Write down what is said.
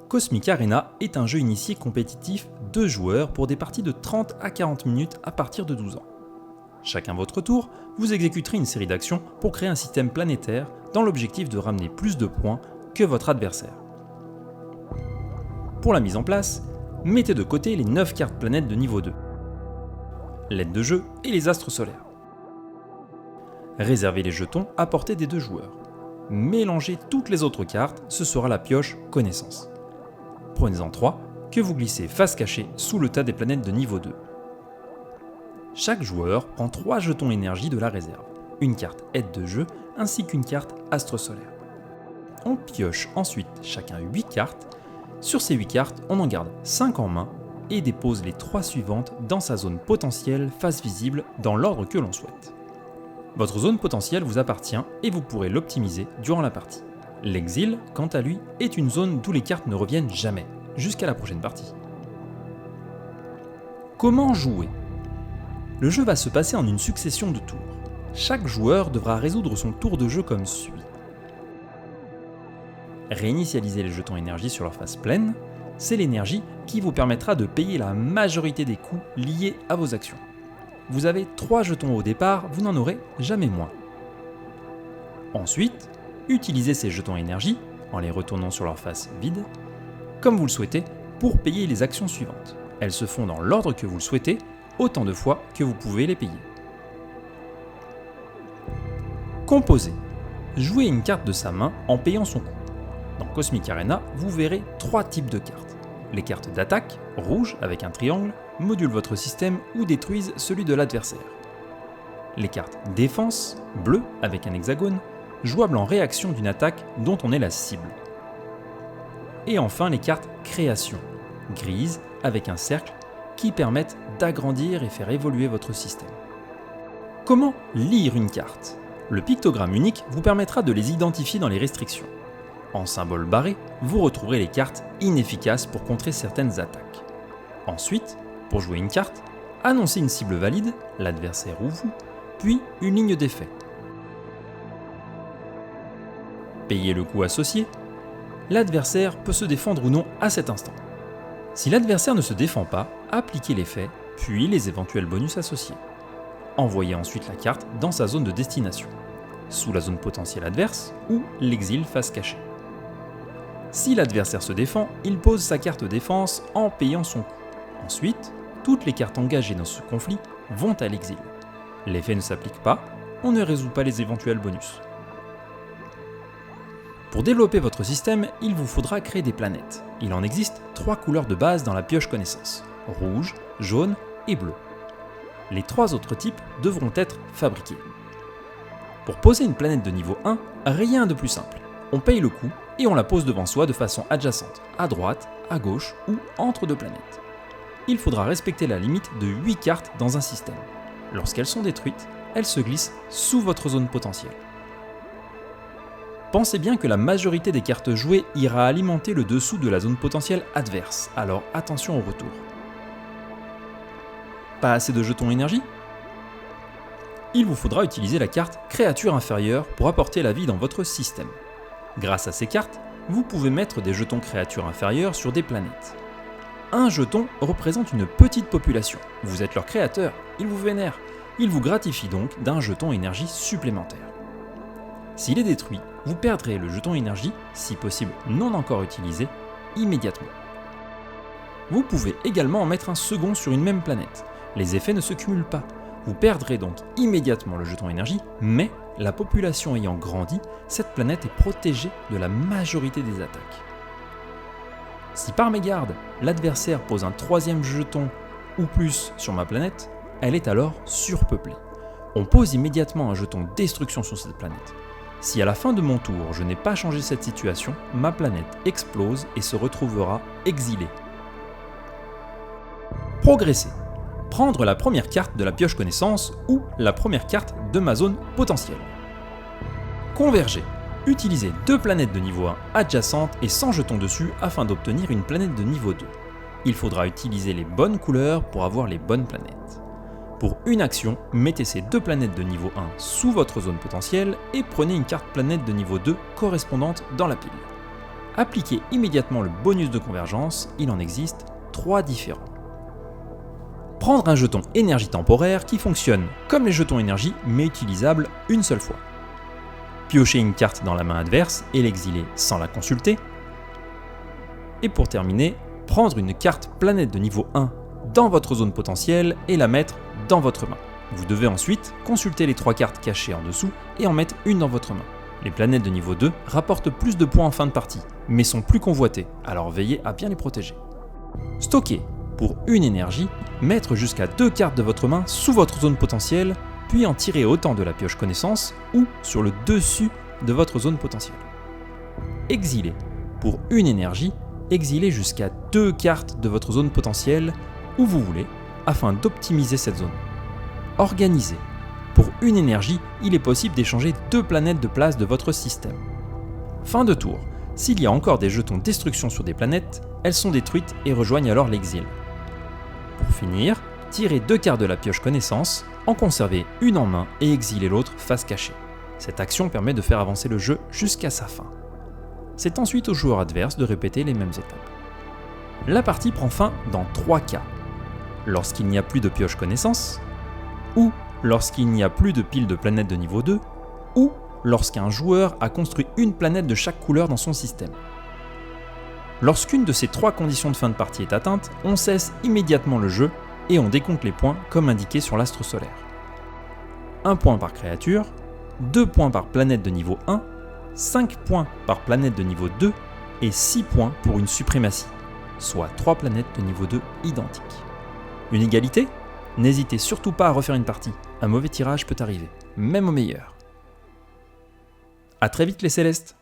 Cosmic Arena est un jeu initié compétitif 2 joueurs pour des parties de 30 à 40 minutes à partir de 12 ans. Chacun votre tour, vous exécuterez une série d'actions pour créer un système planétaire dans l'objectif de ramener plus de points que votre adversaire. Pour la mise en place, mettez de côté les 9 cartes planètes de niveau 2, l'aide de jeu et les astres solaires. Réservez les jetons à portée des 2 joueurs. Mélangez toutes les autres cartes, ce sera la pioche connaissance. Prenez-en 3 que vous glissez face cachée sous le tas des planètes de niveau 2. Chaque joueur prend 3 jetons énergie de la réserve, une carte aide de jeu ainsi qu'une carte astre solaire. On pioche ensuite chacun 8 cartes. Sur ces 8 cartes, on en garde 5 en main et dépose les 3 suivantes dans sa zone potentielle face visible dans l'ordre que l'on souhaite. Votre zone potentielle vous appartient et vous pourrez l'optimiser durant la partie. L'exil, quant à lui, est une zone d'où les cartes ne reviennent jamais, jusqu'à la prochaine partie. Comment jouer ? Le jeu va se passer en une succession de tours. Chaque joueur devra résoudre son tour de jeu comme suit. Réinitialiser les jetons énergie sur leur face pleine, c'est l'énergie qui vous permettra de payer la majorité des coûts liés à vos actions. Vous avez 3 jetons au départ, vous n'en aurez jamais moins. Ensuite, utilisez ces jetons énergie, en les retournant sur leur face vide, comme vous le souhaitez, pour payer les actions suivantes. Elles se font dans l'ordre que vous le souhaitez, autant de fois que vous pouvez les payer. Composer. Jouez une carte de sa main en payant son coût. Dans Cosmic Arena, vous verrez 3 types de cartes. Les cartes d'attaque, rouge avec un triangle, modulent votre système ou détruisent celui de l'adversaire. Les cartes défense, bleu avec un hexagone, jouables en réaction d'une attaque dont on est la cible. Et enfin les cartes création, grise avec un cercle, qui permettent d'agrandir et faire évoluer votre système. Comment lire une carte ? Le pictogramme unique vous permettra de les identifier dans les restrictions. En symbole barré, vous retrouverez les cartes inefficaces pour contrer certaines attaques. Ensuite, pour jouer une carte, annoncez une cible valide, l'adversaire ou vous, puis une ligne d'effet. Payez le coût associé. L'adversaire peut se défendre ou non à cet instant. Si l'adversaire ne se défend pas, appliquez l'effet, puis les éventuels bonus associés. Envoyez ensuite la carte dans sa zone de destination, sous la zone potentielle adverse ou l'exil face cachée. Si l'adversaire se défend, il pose sa carte défense en payant son coût. Ensuite, toutes les cartes engagées dans ce conflit vont à l'exil. L'effet ne s'applique pas, on ne résout pas les éventuels bonus. Pour développer votre système, il vous faudra créer des planètes. Il en existe 3 couleurs de base dans la pioche connaissance, rouge, jaune et bleu. Les 3 autres types devront être fabriqués. Pour poser une planète de niveau 1, rien de plus simple. On paye le coût et on la pose devant soi de façon adjacente, à droite, à gauche ou entre 2 planètes. Il faudra respecter la limite de 8 cartes dans un système. Lorsqu'elles sont détruites, elles se glissent sous votre zone potentielle. Pensez bien que la majorité des cartes jouées ira alimenter le dessous de la zone potentielle adverse, alors attention au retour. Pas assez de jetons énergie ? Il vous faudra utiliser la carte créature inférieure pour apporter la vie dans votre système. Grâce à ces cartes, vous pouvez mettre des jetons créatures inférieures sur des planètes. Un jeton représente une petite population. Vous êtes leur créateur, ils vous vénèrent. Ils vous gratifient donc d'un jeton énergie supplémentaire. S'il est détruit, vous perdrez le jeton énergie, si possible non encore utilisé, immédiatement. Vous pouvez également en mettre un second sur une même planète. Les effets ne se cumulent pas. Vous perdrez donc immédiatement le jeton énergie, mais la population ayant grandi, cette planète est protégée de la majorité des attaques. Si par mégarde, l'adversaire pose un 3e jeton ou plus sur ma planète, elle est alors surpeuplée. On pose immédiatement un jeton destruction sur cette planète. Si à la fin de mon tour, je n'ai pas changé cette situation, ma planète explose et se retrouvera exilée. Progresser. Prendre la première carte de la pioche connaissance ou la première carte de ma zone potentielle. Converger. Utilisez 2 planètes de niveau 1 adjacentes et sans jetons dessus afin d'obtenir une planète de niveau 2. Il faudra utiliser les bonnes couleurs pour avoir les bonnes planètes. Pour une action, mettez ces 2 planètes de niveau 1 sous votre zone potentielle et prenez une carte planète de niveau 2 correspondante dans la pile. Appliquez immédiatement le bonus de convergence, il en existe 3 différents. Prendre un jeton énergie temporaire qui fonctionne comme les jetons énergie mais utilisable une seule fois. Piocher une carte dans la main adverse et l'exiler sans la consulter. Et pour terminer, prendre une carte planète de niveau 1 dans votre zone potentielle et la mettre dans votre main. Vous devez ensuite consulter les 3 cartes cachées en dessous et en mettre une dans votre main. Les planètes de niveau 2 rapportent plus de points en fin de partie, mais sont plus convoitées, alors veillez à bien les protéger. Stocker. Pour une énergie, mettre jusqu'à 2 cartes de votre main sous votre zone potentielle, puis en tirer autant de la pioche connaissance ou sur le dessus de votre zone potentielle. Exiler. Pour une énergie, exilez jusqu'à 2 cartes de votre zone potentielle où vous voulez, afin d'optimiser cette zone. Organiser. Pour une énergie, il est possible d'échanger 2 planètes de place de votre système. Fin de tour. S'il y a encore des jetons destruction sur des planètes, elles sont détruites et rejoignent alors l'exil. Pour finir, tirez 2 cartes de la pioche connaissance, en conservez une en main et exilez l'autre face cachée. Cette action permet de faire avancer le jeu jusqu'à sa fin. C'est ensuite au joueur adverse de répéter les mêmes étapes. La partie prend fin dans 3 cas. Lorsqu'il n'y a plus de pioche connaissance, ou lorsqu'il n'y a plus de pile de planètes de niveau 2, ou lorsqu'un joueur a construit une planète de chaque couleur dans son système. Lorsqu'une de ces 3 conditions de fin de partie est atteinte, on cesse immédiatement le jeu et on décompte les points comme indiqué sur l'astre solaire. 1 point par créature, 2 points par planète de niveau 1, 5 points par planète de niveau 2 et 6 points pour une suprématie, soit 3 planètes de niveau 2 identiques. Une égalité ? N'hésitez surtout pas à refaire une partie, un mauvais tirage peut arriver, même au meilleur. A très vite les Célestes!